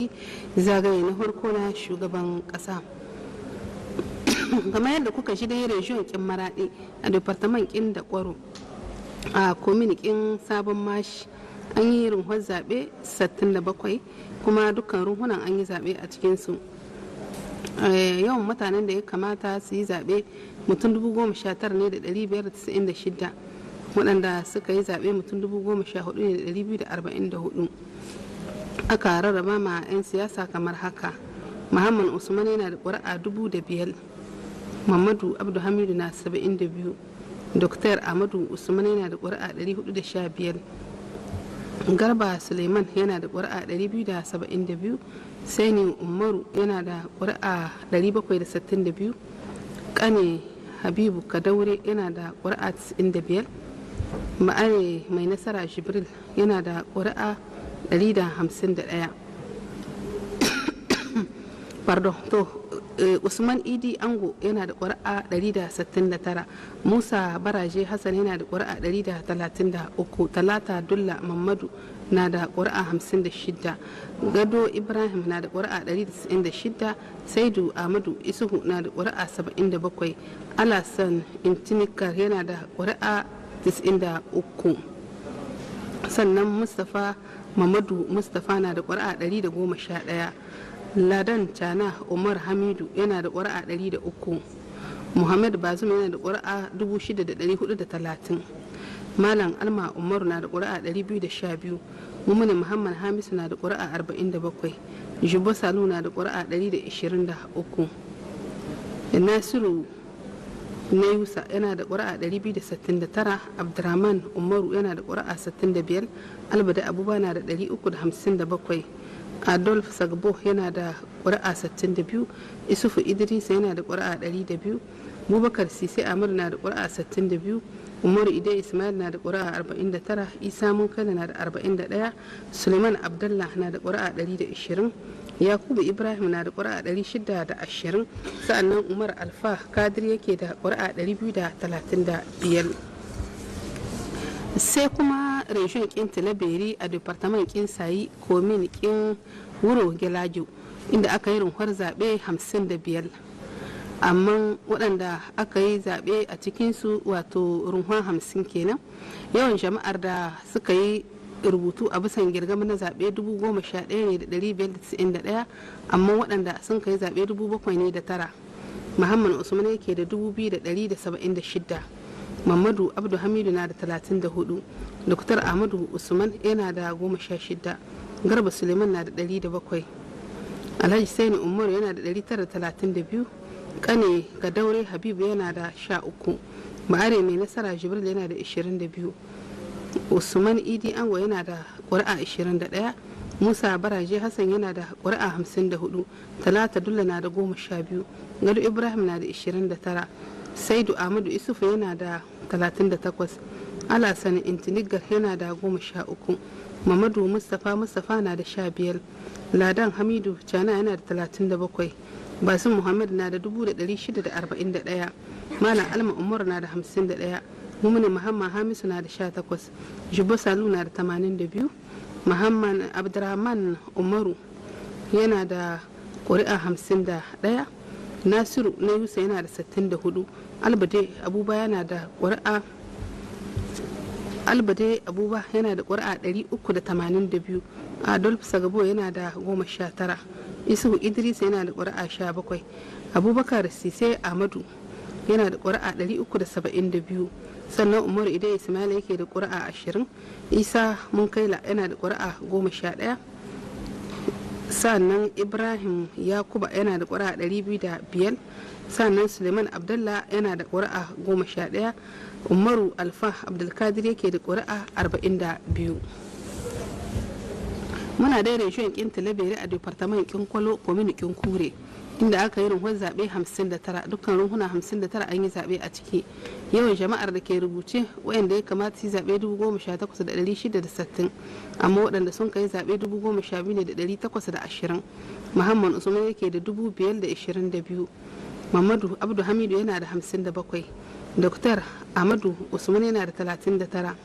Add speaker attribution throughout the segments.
Speaker 1: zagaye na farko na shugaban kasa. Kamar yadda kuka shi dai region kin Maradi a department kin da Kwaro a komin kin Sabon Mashi an yi runhon zaɓe 67 kuma dukkan runhunan an yi zaɓe a cikinsu. Yawan mutanen da ya kamata su yi zaɓe mutum 19,596 waɗanda suka yi zaɓe mutum 14,244. Aka rarraba ma 'yan siyasa kamar haka: Muhammad Usman yana da ƙuri'a 5,000, Muhammadu Abdu Hamidu na 72, Dr. Ahmadu Usman yana da ƙuri'a 415, Garba Suleiman yana da ƙuri'a 272, Saini Umaru yana da ƙuri'a 762, Kane Habibu Kadaure yana da ƙuri'a 95, Ma'are Mai Nasara Jibril yana da ƙuri'a 151. Pardon, Usman Idi Ango yana da ƙuri'a 169, Musa Baraje Hassan yana da ƙuri'a 133, Talata Dulla Mamadu na da ƙuri'a 56, Gado Ibrahim na da ƙuri'a 196, Saidu Ahmadu Isuhu na da ƙuri'a 77, Alasan Intinikar yana da ƙuri'a 93. Sannan Mustapha Mamadu Mustapha na da ƙuri'a 111, Ladan Cana Umar Hamidu yana da ƙuri'a 103, Muhammad Bazum yana da ƙuri'a 6,430, Malam Alma Umaru na da ƙuri'a 212, Mumuni Muhammad Hamisu na da ƙuri'a 47, Jubo Salu na da ƙuri'a 123, Nasiru Nayusa yana da ƙuri'a 269, Abdurrahman Umaru yana da ƙuri'a 65, Albada Abuba na da 357, Adolf Sagbo yana da ƙuri'a 62, Isufu Idris yana da ƙuri'a 102, Bubakar Sise Amir na da ƙuri'a 62, Umaru Ide Ismail na da ƙuri'a 49, Isa Munkana na da 41, Suleiman Abdullah na da ƙuri'a 120, Yakubu Ibrahim na da ƙuri'a 620, sa'annan Umar Alfa Kadir yake da ƙuri'a 235. Sai kuma reshen kin Tilaberi a departament kin Sayi komin kin Wuro Gelajo inda aka yi runhar zaɓe 55, amma waɗanda aka yi zaɓe a cikinsu wato runhar 50 kenan. Yawan jama'ar da suka yi rubutu a bisan girgama na zaɓe 11,591, amma waɗanda sun kai zaɓe 7,009. Muhammad Usman yake da 2,176, Muhammadu Abdu Hamidu na da 34, Dr. Ahmadu Usman yana da 16, Garba Suleiman na da 107, Alhaji Saini Umaru yana da 932, Kane Kadaure Habibu yana da 13, Ma'are Mai Nasara Jibril yana da 22, Usman Idi Ango yana da ƙuri'a 21, Musa Baraje Hassan yana da ƙuri'a 54, Talata Dulla na da 12, Gado Ibrahim na da 29, Saidu Ahmadu Isufu yana da 38, Alasan Intinigar yana da 13, Mamadu Mustapha na da 15, Ladan Hamidu Cana yana da 37, Basim Muhammad na da 641, Malam Alma Umar na da 51, Mumuni Muhammad Hamisu na da 18, Jubo Salu na da 82, Muhammad Abdurrahman Umaru yana da ƙuri'a 51, Nasiru Nayusa yana da 64, Albade Abuba yana da ƙuri'a 382, Adolf Sagabo yana da 19, Isuhu Idris yana da ƙuri'a 17, Abubakar Sise Ahmadu yana da ƙuri'a 372, sannan Umaru Idai Ismail yake da ƙuri'a 20, Isa Munkaila yana da ƙuri'a 11, sannan Ibrahim Yakuba yana da ƙuri'a 205, sannan Suleiman Abdullah yana da ƙuri'a 11, Umaru Alfa Abdulkadir yake da ƙuri'a 42. Muna da reshen kin Tilaberi a departament kin Kwalo komin kin Kure inda aka yi runhun zaɓe 59, dukkan runhuna 59 an yi zaɓe a ciki. Yawan jama'ar da ke rubuce wayanda ya kamata su zaɓe 18,660, amma waɗanda sun kai zaɓe 12,820. Muhammad Usman yake da 5,022, Muhammadu Abdu Hamidu yana da 57, Dr. Ahmadu Usman yana da 39,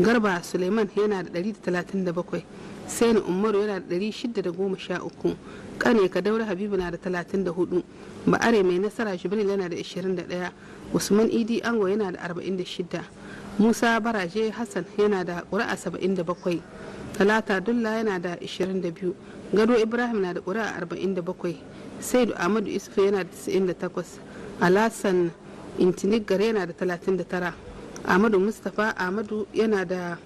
Speaker 1: Garba Suleiman yana da 137, Sani Umaru yana da 613, Kane Kadaura Habibu na da 34, Ba'are mai nasara Jibril yana da 21, Usman Idi Ango yana da 46, Musa Baraje Hassan yana da ƙuri'a 77, Talata Dulla yana da 22, Gado Ibrahim na da ƙuri'a 47, Saidu Ahmadu Isufu yana da 98, Alhassan Intinigar yana da 39, Ahmadu Mustapha Ahmadu yana da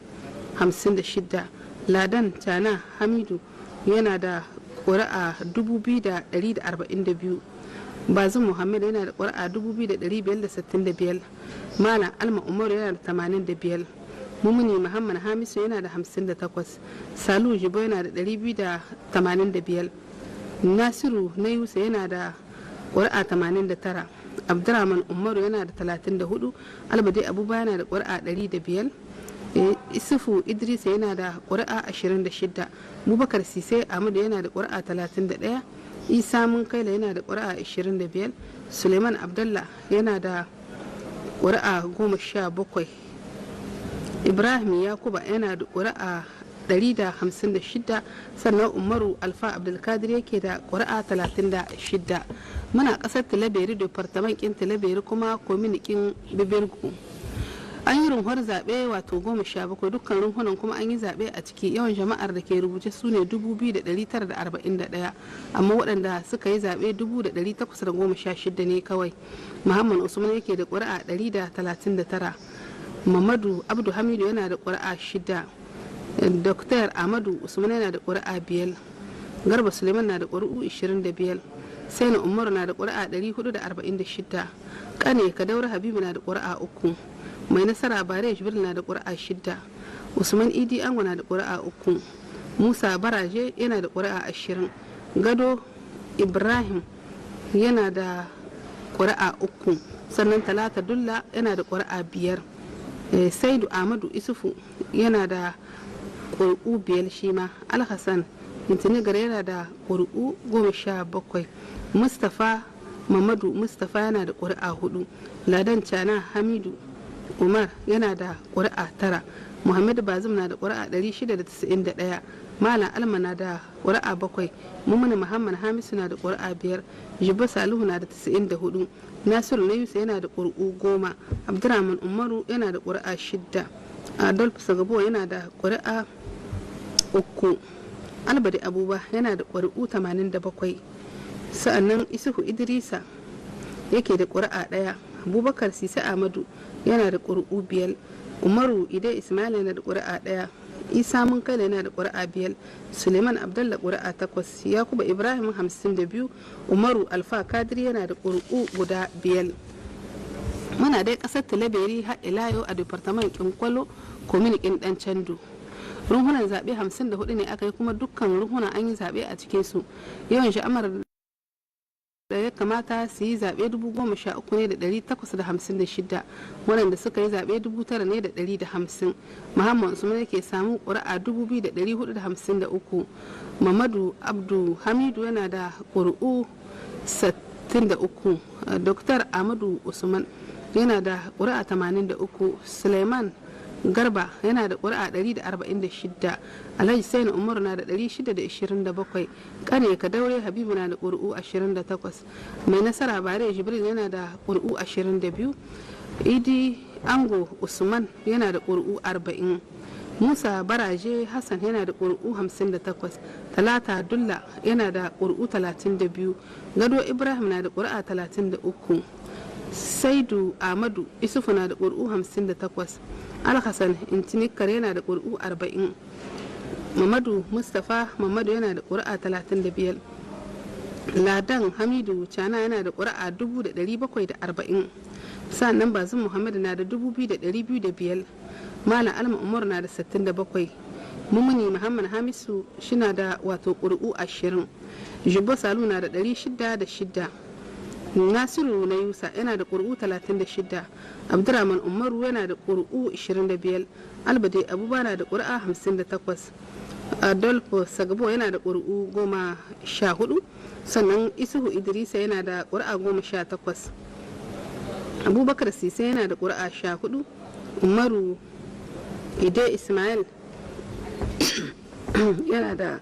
Speaker 1: 56, Ladan Tana Hamidu yana da ƙuri'a 2,142, Bazin Muhammad yana da ƙuri'a 2,565, Malam Alma Umaru yana da 85, Mumuni Muhammad Hamisu yana da 58, Salu Jibo yana da 285, Nasiru na Yusa yana da ƙuri'a 89, Abdurrahman Umaru yana da 34, Albade Abuba yana da ƙuri'a 105, Isufu Idris yana da ƙuri'a 26, Bubakar Sise Ahmadu yana da ƙuri'a 31, Isa Munkaila yana da ƙuri'a 25, Suleiman Abdullah yana da ƙuri'a 17, Ibrahim Yakuba yana da ƙuri'a 156, sannan Umaru Alfa Abdulkadir yake da ƙuri'a 36. Muna ƙasar Tilaberi, departamentin Tilaberi kuma kominikin Bibirgu. An yi runhuwar zaɓe wato 17, dukkan runhunan kuma an yi zaɓe a ciki. Yawan jama'ar da ke rubuce su ne 2,941, amma waɗanda suka yi zaɓe 816 ne kawai. Muhammad Usman yake da ƙuri'a 139, Mamadu Abdu Hamidu yana da ƙuri'a 6, Dr. Ahmadu Usman yana da ƙuri'a 5, Garba Suleiman na da ƙuri'u 25, Sani Umaru na da ƙuri'a 446, Kane Kadaura Habibu na da ƙuri'a 3, Mai Nasara Bare Jibril na da ƙuri'a 6, Usman Idi Ango na da ƙuri'a 3, Musa Baraje yana da ƙuri'a 20, Gado Ibrahim yana da ƙuri'a 3, sannan Talata Dulla yana da ƙuri'a 5, Saidu Ahmadu Isufu yana da ƙuri'u 5 shi ma, Alhassan Intinigar yana da ƙuri'u 17, Mustapha Mamadu Mustapha yana da ƙuri'a 4, Ladan Cana Hamidu Umar yana da ƙuri'a 9, Muhammadu Bazum na da ƙuri'a 691, Malam Alma na da ƙuri'a 7, Mumuni Muhammad Hamisu na da ƙuri'a 5, Jibba Salihu na da 94, Nasiru na Yusa yana da ƙuri'u 10, Abdurrahman Umaru yana da ƙuri'a 6, Adolf Sagabo yana da ƙuri'a 3, Albade Abuba yana da ƙuri'u 87, sa'annan Isuhu Idrisa yake da ƙuri'a 1, Abubakar Sisa Ahmadu yana da ƙuri'u 5, Umaru Ide Ismail yana da ƙuri'a 1, Isa Munkaila yana da ƙuri'a 5, Suleiman Abdullah ƙuri'a 8, Yakuba Ibrahim 52, Umaru Alfa Kadiri yana da ƙuri'u guda 5. Muna dai ƙasar Tilaberi har ila yau a departament Kinkwalo kominikin ɗan Candu. Runhunan zaɓe 54 ne aka yi, kuma dukkan runhunan an yi zaɓe a cikinsu. Yawan sha'amar da ya kamata su yi zaɓe 13,856, waɗanda suka yi zaɓe 9,150. Muhammad Usman yake samu ƙuri'a 2,453, Mamadu Abdu Hamidu yana da ƙuri'u 63, Dr. Ahmadu Usman yana da ƙuri'a 83, Suleiman Garba yana da ƙuri'a 146, Alhaji Sani Umar na da 627, Kane Kadaure Habibu na da ƙuri'u 28, Mai Nasara Bare Jibril yana da ƙuri'u 22, Idi Ango Usman yana da ƙuri'u 40, Musa Baraje Hassan yana da ƙuri'u 58, Talata Dulla yana da ƙuri'u 32, Gado Ibrahim na da ƙuri'a 33, Saidu Ahmadu Isufu na da ƙuri'u 58, Alhassan Intinikar yana da ƙuri'u 40, Mamadu Mustapha Mamadu yana da ƙuri'a 35, Ladan Hamidu Cana yana da ƙuri'a 740, sannan Bazin Muhammad na da 2,205, Malam Alma Umar na da 67, Mumuni Muhammad Hamisu shina da wato ƙuri'u 20, Jibbo Salu na da 606, Nasiru na Yusa yana da ƙuri'u 36, Abdurrahman Umaru yana da ƙuri'u 25, Albade Abuba na da ƙuri'a 58, Adolfo Sagabo yana da ƙuri'u 14, sannan Isuhu Idrisa yana da ƙuri'a 18, Abubakar Sise yana da ƙuri'a 14, Umaru ide ismail yana da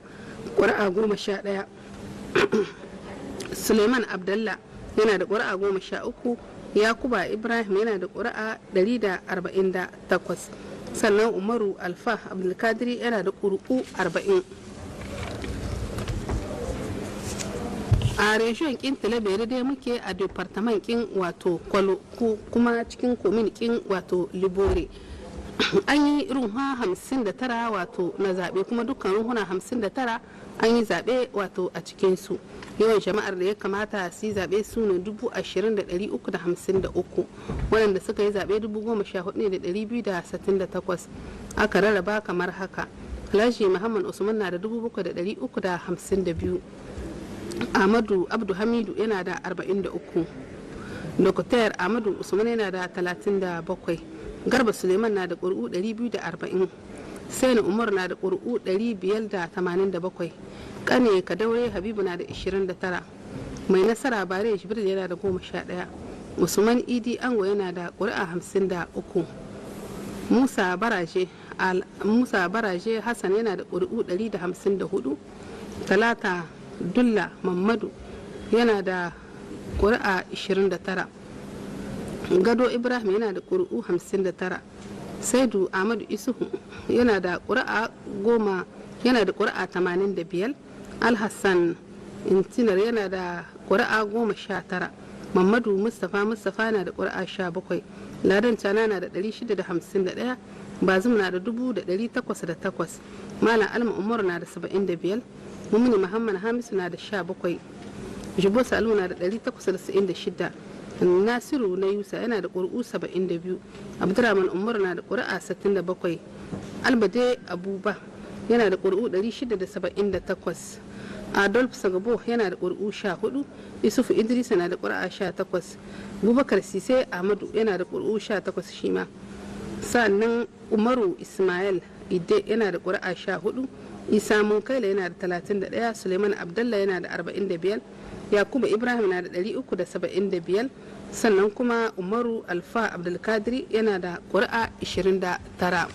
Speaker 1: ƙuri'a 11. suleiman abdallah yana da ƙuri'a 13. yakuba ibrahim yana da ƙuri'a 148. sannan umaru alfa abdulkadiri yana da ƙuri'u 40. a reshen kin talabere dai muke a departament kin wato kwalo kuma cikin komin kin wato libore an yi runha 59 wato na zaɓe kuma dukkan runhuna 59 an yi zaɓe wato a cikinsu. yawan jama'ar da ya kamata su yi zaɓe su ne 20,353 waɗanda suka yi zaɓe 14,268 aka rarraba kamar haka. alhaji muhammad usman na da 7,352. ahmadu abdu hamidu yana da 43. doktor ahmadu usman yana da 37. garba suleiman na da ƙuri'u 240. saini umar na da ƙuri'u 587. kane kadaure habibu na da 29. mai nasara bare jibril yana da 11. usman idi ango yana da ƙuri'a 53. musa baraje hassan yana da ƙuri'u 154. talata dulla mamadu yana da ƙuri'a 29. gado ibrahim yana da ƙuri'u 59. saidu ahmadu isuhu yana da ƙuri'a 85. alhassan intinar yana da ƙuri'a 19. mamadu mustapha na da ƙuri'a 17. ladan cana na da 651. bazum na da 808. malam alma umar na da 75. mumini muhammad hamisu na da 17. jibo salu na da 896. nasiru na yusa yana da ƙuri'u 72. abdurrahman umar na da ƙuri'a 67. albade abuba yana da ƙuri'u 678. adolf sagabo yana da ƙuri'u 14. isufu idris na da ƙuri'a 18. bubakar sise ahmadu yana da ƙuri'u 18 shi ma. sannan umaru ismail ide yana da ƙuri'a 14. isa munkaila yana da 31. suleiman abdallah yana da 45. yakubu ibrahim na da 375. sannan kuma umaru alfa abdulkadiri yana da ƙuri'a 29.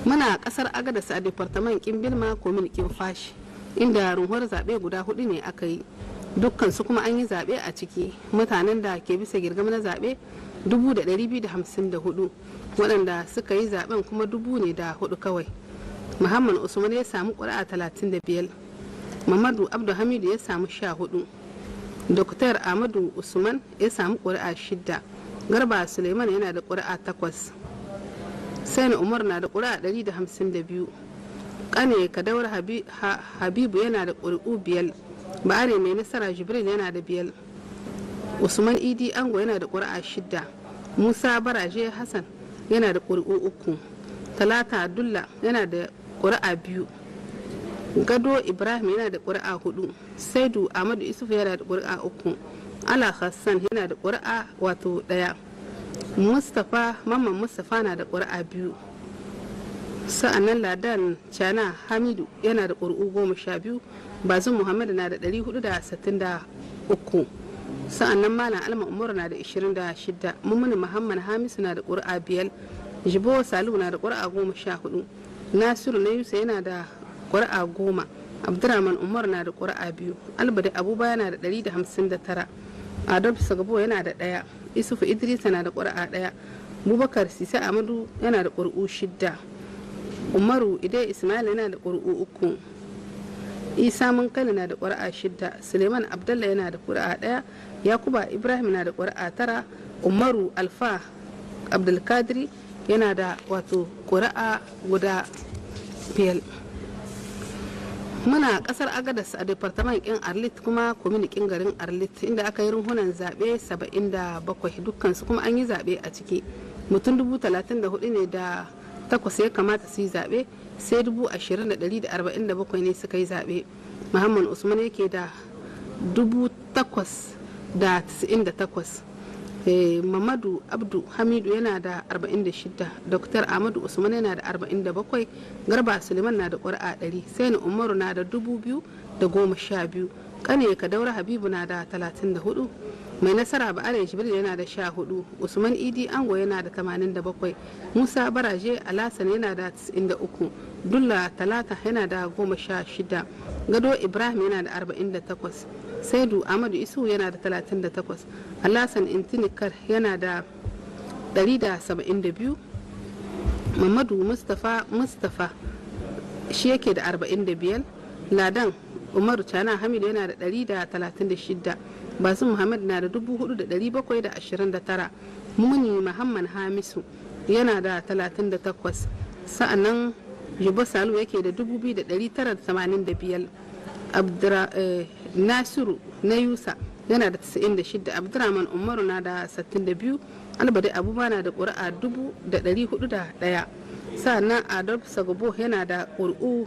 Speaker 1: muna ƙasar agadas a departament kin bilma komin kin fashi inda runhuwar zaɓe guda 4 ne aka yi dukkan su kuma an yi zaɓe a ciki. mutanen da ke bisa girgam na zaɓe 254 waɗanda suka yi zaɓen kuma 4,000 kawai. muhammad usman ya samu ƙuri'a 35. mamadu abdu hamidu ya samu 14. doktor ahmadu usman ya samu ƙuri'a 6. garba suleiman yana da ƙuri'a 8. saini umar na da ƙuri'a 152. kane kadawar habibu yana da ƙuri'u 5. ba'are mai nasara jibril yana da 5. usman idi ango yana da ƙuri'a 6. musa baraje hassan yana da ƙuri'u 3. talata dulla yana da ƙuri'a 2. gado ibrahim yana da ƙuri'a 4. saidu ahmadu isufu yana da ƙuri'a 3. ala hassan yana da ƙuri'a wato 1. mamman mustapha na da ƙuri'a 2. sa'annan ladan cana hamidu yana da ƙuri'u 12. bazin muhammadu na da 463. sa'annan malam alma umar na da 26. mummuni muhammad hamisu na da ƙuri'a 5. jibo salu na da ƙuri'a 14. nasiru na yusa yana da ƙuri'a 10. abdurrahman umar na da ƙuri'a 2. albade abuba yana da 159. adolf sagabo yana da 1. isufu idrisa na da ƙuri'a 1. bubakar sise amadu yana da ƙuri'u 6. umaru ide ismail yana da ƙuri'u 3. isa munkali na da ƙuri'a 6. suleiman abdallah yana da ƙuri'a 1. yakuba ibrahim na da ƙuri'a 9. umaru alfa abdulkadiri yana da wato ƙuri'a guda 5. muna ƙasar agadas a departament kin arlit kuma kominikin garin arlit inda aka yi runhunan zaɓe 77 dukkansu kuma an yi zaɓe a ciki. mutum 34,000 ne da 8 ya kamata su yi zaɓe sai 20,147 ne suka yi zaɓe. muhammad usman yake da 8,098. mamadu abdu hamidu yana da 46. dr ahmadu usman yana da 47. garba suleiman na da ƙuri'a 100. saini umaru na da 2,012. kane kadaura habibu na da 34. mai nasara ba'are jibril yana da 14, usman idi ango yana da 87, musa baraje alasan yana da 93, dulla talata yana da 16, gado ibrahim yana da 48, saidu amadu isu yana da 38, alasan intinikar yana da 172, mamadu mustapha shi yake da 45, ladan umaru cana hamidu yana da 136, basu muhammad na da 4,729, muni muhammad hamisu yana da 38, sa'annan jubo salu yake da 2,985, nasiru na yusa yana da 96, abdurrahman umaru na da 62, albade abubuwa na da ƙuri'a 401, sa'annan adolf sagobo yana da ƙuri'u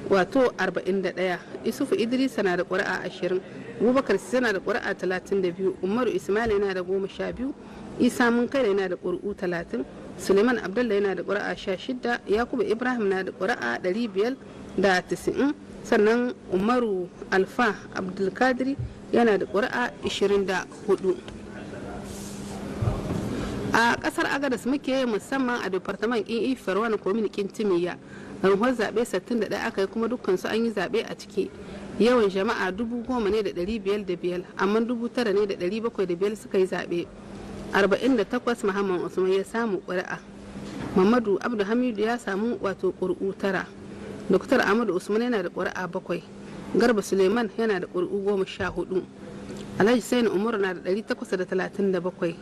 Speaker 1: wato 41, isufu idrisa na da ƙuri'a 20, abubakar yana da ƙuri'a 32, umaru ismail yana da 12, isa mun kai yana da ƙuri'u 30, suleiman abdullah yana da ƙuri'a 16, yakubu ibrahim na da ƙuri'a 590, sannan umaru alfa abdulkadiri yana da ƙuri'a 24. a ƙasar agadas muke musamman a departament ƙin ifar wani kominikin timiya runhuwar zaɓe 61 aka yi kuma dukkan su an yi zaɓe a ciki, yawan jama'a 10,505 amma 9,705 suka yi zaɓe, 48 muhammad usman ya samu ƙuri'a, mamadu abdu hamidu ya samu wato ƙuri'u 9, dr ahmadu usman yana da ƙuri'a 7, garba suleiman yana da ƙuri'u 14, alhaji saini umaru na da 837,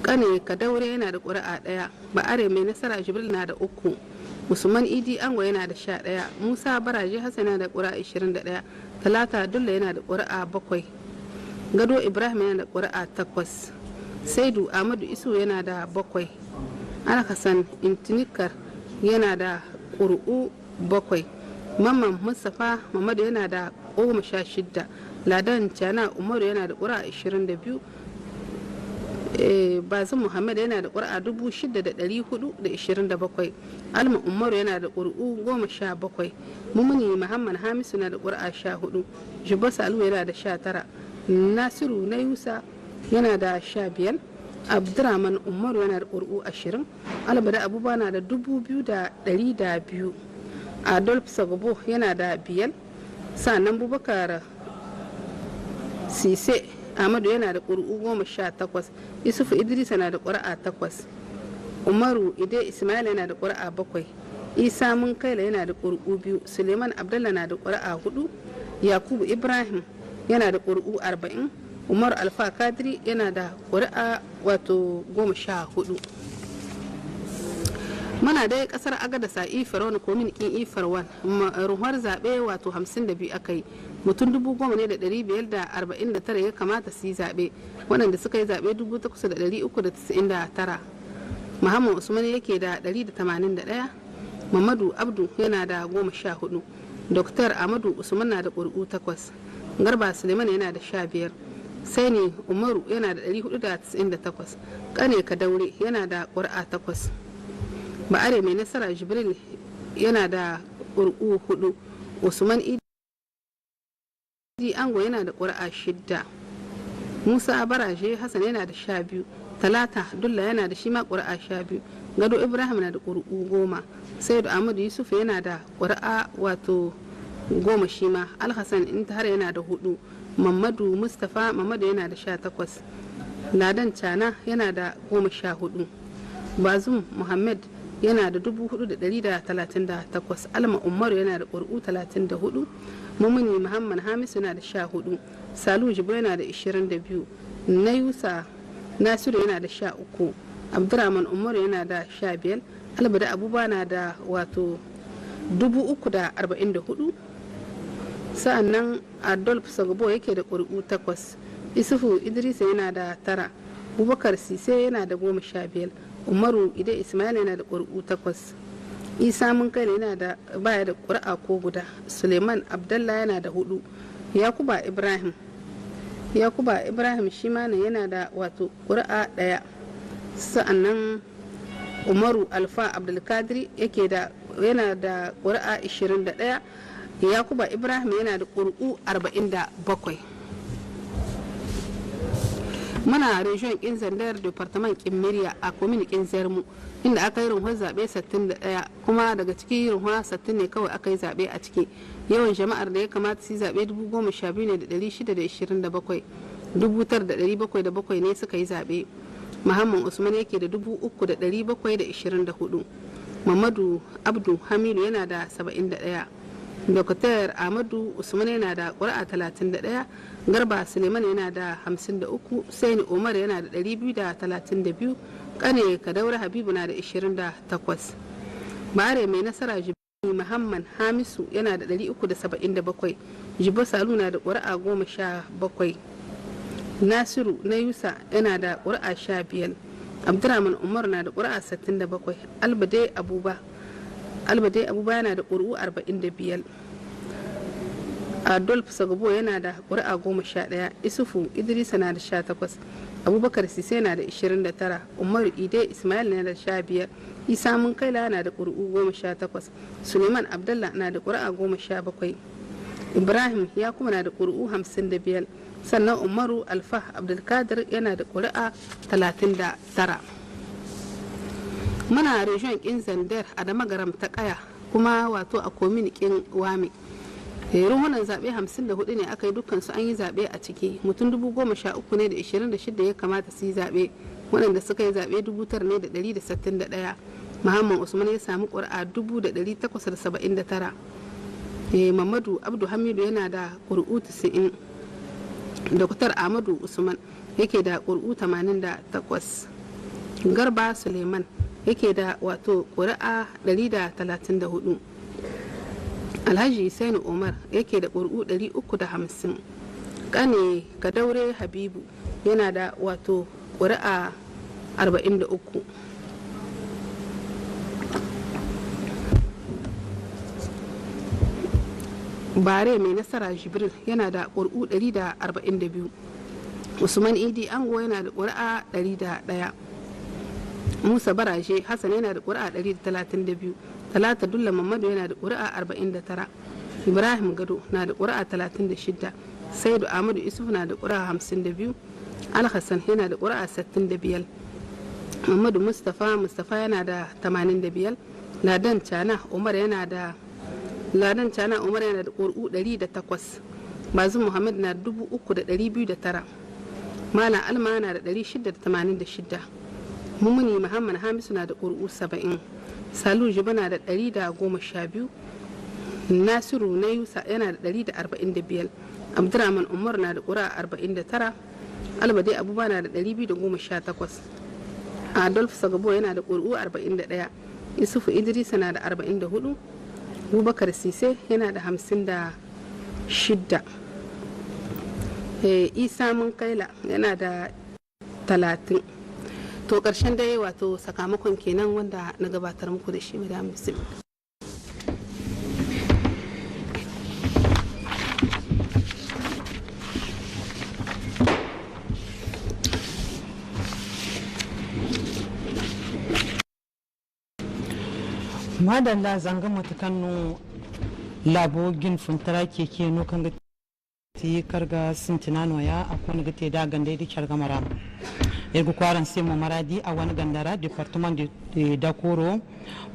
Speaker 1: kane kadaure yana da ƙuri'a 1, ba'are mai nasara jibril na da 3, usman idi ango yana da 11, musa baraje hassan yana da ƙuri'a 21, talata dulla yana da ƙuri'a 7, gado ibrahim yana da ƙuri'a 8, saidu ahmadu isu yana da 7, alhassan intinikar yana da ƙuri'u 7, mamman mustapha mamadu yana da 16, ladan cana umaru yana da ƙuri'a 22, bazin muhammad yana da ƙuri'a 6,427, alma umaru yana da ƙuri'u 17, mumuni muhammad hamisu na da ƙuri'a 14, jubba salu yana da 19, nasiru na yusa yana da 15, abdurrahman umaru yana da ƙuri'u 20, albada abubuwa na da 2,200, adolf sagobo yana da 5, sannan bubakar sise Ahmadu yana da ƙuri'u 18, Isufu Idrisa na da ƙuri'a 8, Umaru Ide Ismail yana da ƙuri'a 7, Isa Munkaila yana da ƙuri'u 2, Suleiman Abdullah na da ƙuri'a 4, Yakubu Ibrahim yana da ƙuri'u 40, Umar Alfa Kadiri yana da ƙuri'a wato 14. Muna dai kasar agadasa ifar wani kominikin ifar wan ruhar zaɓe wato 52 aka yi, mutum 10,549 ya kamata su yi zaɓe, waɗanda suka yi zaɓe 8,399. Muhammad Usman yake da 181, Mamadu Abdu yana da 14, Dr. Amadu Usman na da ƙuri'u 8, Garba Suleiman yana da 15, Saini Umaru yana da 498, Kane Kadaure yana da ƙuri'a 8. Ba'are mai nasara Jibril yana da ƙuri'u 4, Usman Idi Ango yana da ƙuri'a 6, Musa Baraje Hassan yana da 12, Talata Dulla yana da shi ma ƙuri'a 12, Gado Ibrahim na da ƙuri'u 10, Saidu Ahmadu Yusuf yana da ƙuri'a wato 10 shi ma, Alhassan Intihar yana da 4, Mamadu Mustapha Mamadu yana da 18, Ladan Cana yana da 14, Bazum Muhammad yana da 4,138, Alma Umaru yana da ƙuri'u 34, Mumuni Muhammad Hamisu yana da 14, Salu Jibo yana da 22, Nayusa Nasiru yana da 13, Abdurrahman Umaru yana da 15, Albada Abuba na da wato 344, sa'annan Adolf Sagbo yake da ƙuri'u 8, Isufu Idrisa yana da 9, Abubakar Sise yana da 15, Umaru Ide Ismail yana da ƙuri'u 8, Isa Munkaila yana da baya da ƙuri'a ko guda, Suleiman Abdallah yana da 4, Yakuba Ibrahim shi ma yana da wato ƙuri'a 1, sa'annan Umaru Alfa Abdulkadir yake da yana da ƙuri'a 21, Yakuba Ibrahim yana da ƙuri'u 47. muna region kin zandar department kin miriya a komin kin zermu inda aka yi runhun zaɓe 61 kuma daga ciki runhun 60 ne kawai aka yi zaɓe a ciki. Yawan jama'ar da ya kamata su yi zaɓe 12,627, 9,707 ne suka yi zaɓe. Muhammad Usman yake da 3,724. Mamadu Abdu Hamidu yana da 71. Dr. Ahmadu Usman yana da ƙuri'a 31. Garba Suleiman yana da 53. Saini Umar yana da 232. Kane Kadaura Habibu na da 28. Bare mai nasara Jibril Muhammad Hamisu yana da 377. Jibo Salu na da ƙuri'a 17. Nasiru na Yusa yana da ƙuri'a 15. Abdurrahman Umar na da ƙuri'a 67. Albade Abuba yana da ƙuri'u 45. Adolf Sagabo yana da ƙuri'a 11. Isufu Idrisa na da 18. Abubakar Sise na da 29. Umaru Ide Ismail na da 15. Isa Munkaila na da ƙuri'u 18. Suleiman Abdallah na da ƙuri'a 17. Ibrahim ya kuma na da ƙuri'u 55. Sannan Umaru Alfa Abdulkadir yana da ƙuri'a 39. Muna region kin zandar a da magaram ta kaya kuma wato a komin kin wame. Ruhunan zaɓe 54 ne aka yi dukkan su an yi zaɓe a ciki. Mutum 13,000 ne da 26 ya kamata su yi zaɓe, waɗanda suka yi zaɓe 9,161. Muhammad Usman ya samu ƙuri'a 879. Mamadu Abdu Hamidu yana da ƙuri'u 90. Dr. Ahmadu Usman yake da ƙuri'u 88. Garba Suleiman yake da wato ƙuri'a 134. Alhaji Saini Umar yake da ƙuri'u 350. Kane Kadaure Habibu yana da wato ƙuri'a 43. Bare mai nasara Jibril yana da ƙuri'u 142. Usman Idi Ango yana da ƙuri'a 101. Musa Baraje Hassan yana da ƙuri'a 132. Talata Dulla Mamadu yana da ƙuri'a 49. Ibrahim Gado na da ƙuri'a 36. Saidu Ahmadu Isuf na da ƙuri'a 52. Alhassan yana da ƙuri'a 65. Mamadu Mustapha yana da 85. Ladan Cana Umar yana da ƙuri'u 108. Bazu Muhammad na da 3,209. Malam Alma yana da 686. Mumuni Muhammad Hamisu na da ƙuri'u 70. Salu Jiba na da 112. Nasiru na Yusa yana da 145. Abdurrahman Umar na da ƙuri'a 49. Albade Abuba na da 218. Adolf Sagabo yana da ƙuri'u 41. Isufu Idrisa na da 44. Abubakar Sise yana da 56. Isa Munkaila yana da 30. To ƙarshen dai wato sakamakon kenan wanda na gabatar muku da shi madam Bismillah.
Speaker 2: Madalla zanga matakan labo gin funtara keke no kan ga ti karga sintinano ya akwai ga te da ganda da charga mara irgu kwaran sai mu maradi a wani gandara department de Dakoro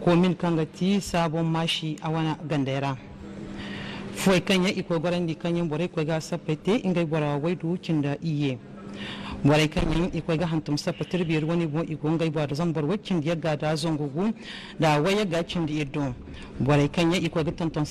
Speaker 2: komin kan ga ti sabon mashi a wani gandara foi kan ya iko goran di kan yin bore ko ga sapete ingai bora waidu kinda iye bore kan yin iko ga hantum sapetir biyar wani bo iko ngai ba da zambar wakin da ya ga da zongugu da waya ga kin da iddo bore kan ya iko ga tantan